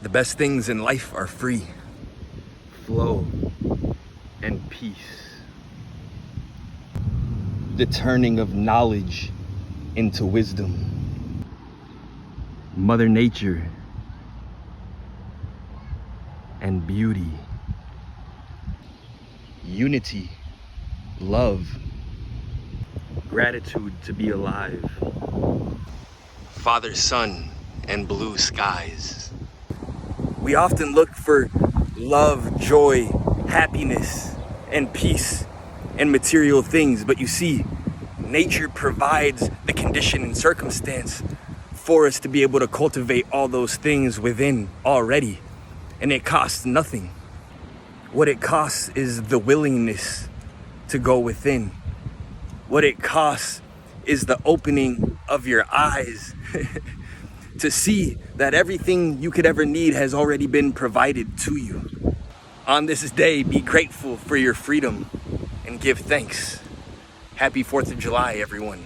The best things in life are free, flow, and peace. The turning of knowledge into wisdom. Mother Nature and beauty. Unity, love, gratitude to be alive. Father, Son, and blue skies. We often look for love, joy, happiness, and peace and material things, but you see, nature provides the condition and circumstance for us to be able to cultivate all those things within already, and it costs nothing. What it costs is the willingness to go within. What it costs is the opening of your eyes to see that everything you could ever need has already been provided to you. On this day, be grateful for your freedom and give thanks. Happy 4th of July, everyone.